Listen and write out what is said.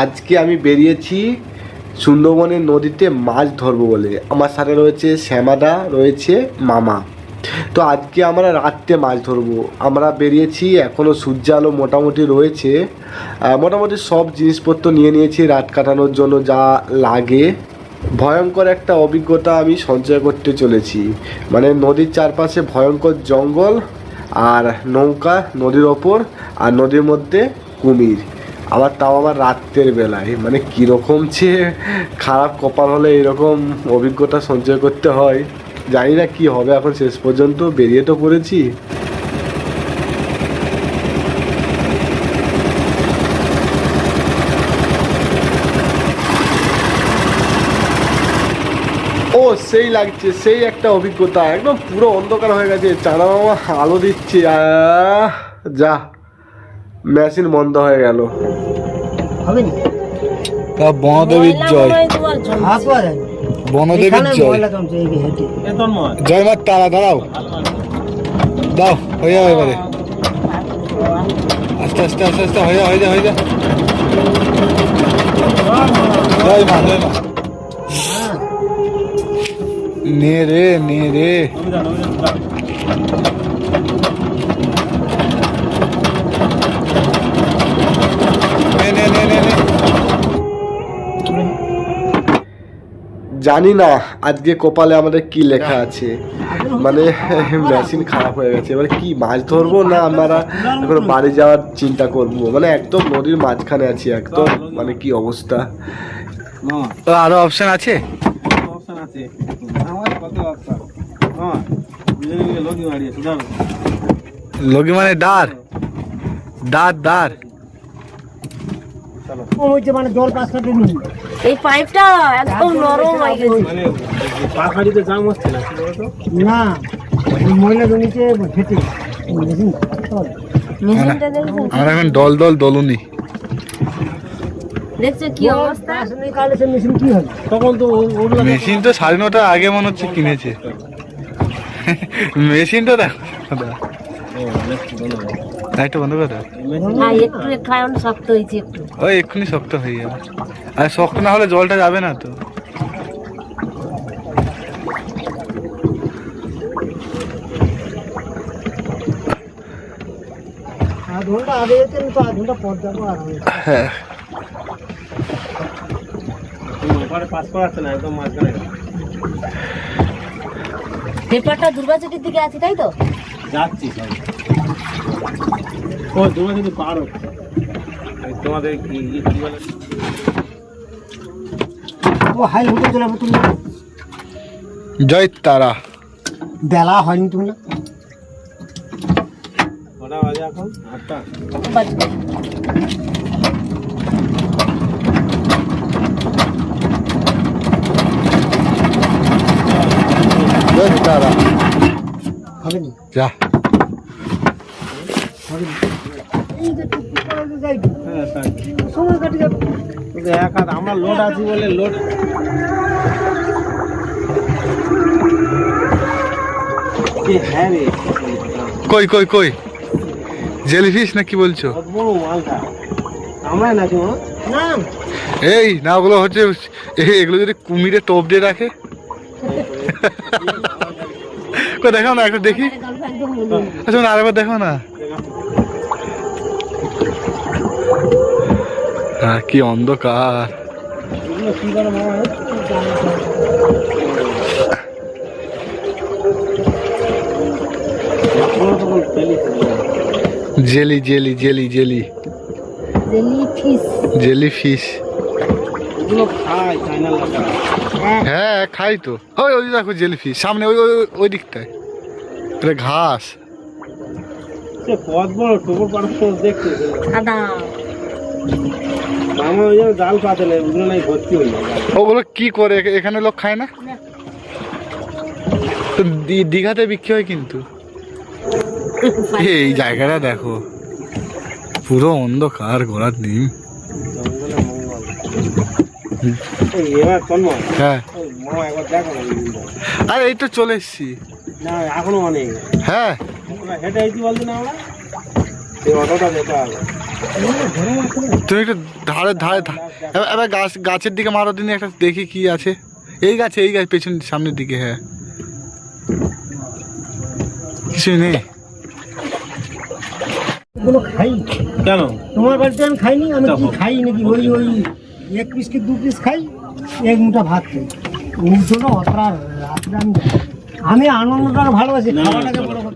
আজকে আমি বেরিয়েছি সুন্দরবনের নদীতে মাছ ধরবো বলে। আমার সাথে রয়েছে শ্যামাদা, রয়েছে মামা। তো আজকে আমরা রাত্রে মাছ ধরবো। আমরা বেরিয়েছি, এখনও সূর্য আলো মোটামুটি রয়েছে। মোটামুটি সব জিনিসপত্র নিয়ে নিয়েছি রাত কাটানোর জন্য যা লাগে। ভয়ঙ্কর একটা অভিজ্ঞতা আমি সঞ্চয় করতে চলেছি। মানে নদীর চারপাশে ভয়ঙ্কর জঙ্গল, আর নৌকা নদীর ওপর, আর নদীর মধ্যে কুমির, আবার তাও আবার রাত্রের বেলায়। মানে কীরকম যে খারাপ কপাল হলে এরকম অভিজ্ঞতা সঞ্চয় করতে হয় জানি না কি হবে। এখন শেষ পর্যন্ত বেরিয়ে তো পড়েছি। ও সেই লাগছে, সেই একটা অভিজ্ঞতা। একদম পুরো অন্ধকার হয়ে গেছে, চাঁদা মামা আলো দিচ্ছে। যা, মেশিন বন্ধ হয়ে গেল। বনদেবীর জয়, বনদেবীর জয়, জয় মা তারা। দাঁড়াও, দাও, হয়ে যাবে এবারে। আস্তে আস্তে আস্তে আস্তে হয়ে যা, হয়ে যা, হয়ে যা। জয় মা, জয় মা। নে রে, নে রে। জানি না আজকে কপালে আমাদের কি লেখা আছে। মানে মেশিন খারাপ হয়ে গেছে। এবার কি মাছ ধরবো না আমরা এখন বাড়ি যাওয়ার চিন্তা করবো। মানে একদম নদীর মাঝখানে আছি একদম। মানে কি অবস্থা। আরো অপশন আছে? লগি মানে দাঁড়, দাঁড়, দাঁড়। মানে জল পাস কাটে নি, এই পাইপটা একদম নরম হয়ে গেছে। মানে পাখাড়িতে জাম হচ্ছে না, কি বলতো? না, ময়লা জমিতে ফেটে মেশিনটা দেখছেন। আমরা এখন দল দল দলুনি দেখছো কি অবস্থা। আসলে কালে সে মেশিন কি হবে তখন তো মেশিন তো 9:30 আগে মনে হচ্ছে কিনেছে। মেশিনটা দেখো, লাইটটা বন্ধ করে দাও। একটু খায়ন শক্ত হয়েছে, একটু ওই এক্ষুনি শক্ত হয়ে যাবে। আর শক্ত না হলে জলটা যাবে না তো। আধ ঘন্টা আগে যেতেন তো আধ ঘন্টা পর যাবো। আর হ্যাঁ, পাস করাচ্ছে না, একদম মাঝখানে। পেপারটা দুর্গাচকের দিকে আছে, তাই তো? যাচ্ছি সব। ও দুর্গাচক পার হচ্ছে তোমাদের কি বলে। ও হাই হোটেল চলে তুমি। জয় তারা। বেলা হয়নি তুমি না? কটা বাজে এখন? 8টা বাজে। জয় তারা। হবে না যা, হবে না। এই যে টুকটুক করে যাই। হ্যাঁ তাই সময় কাটে যাবে। কিন্তু এক হাত আমরা লোড আছি বলে লোড। এই হ্যাঁ রে, কই কই কই জেলিফিশ না কি বলছো? বড় মালটা আমরা নাকি না। এই না, ওগুলো হচ্ছে এগুলো যদি কুমিরে টোপ দিয়ে রাখে। দেখো না, একটু দেখি। আচ্ছা আরেকবার দেখো না। হ্যাঁ, কি অন্ধকার। Jelly jelly jelly jelly jelly fish. হ্যাঁ খাই তো। ওই ওই দেখো জেলি ফিশ সামনে, ওই ওই দিকটায়। এটা ঘাস। ওগুলো কি করে এখানে লোক খায় না? দীঘাতে বিক্রি হয় কিন্তু। এই জায়গাটা দেখো, পুরো অন্ধকার, ঘোড়ার ডিম। হ্যাঁ, আরে এই তো চলে এসছি। এখনো অনেক। হ্যাঁ, হেঁটে বলছি না আমরা, অটোটা যেতে হবে। তুমি একটু ধারে ধারে এবার গাছের দিকে মারো দিন একটা দেখি কি আছে। এই গাছ পেছন সামনের দিকে। হ্যাঁ, কিছুই নেই। কোনো খাই কেন? তোমার বাড়িতে আমি খাইনি, আমি কি খাই নাকি? ওই 1 পিস কি 2 পিস খাই, 1 মুঠা ভাত খাই। উঠছো না অতটা রাত্রে আমি আনন্দটা ভালোবাসি, খাওয়াটাকে বড় কথা।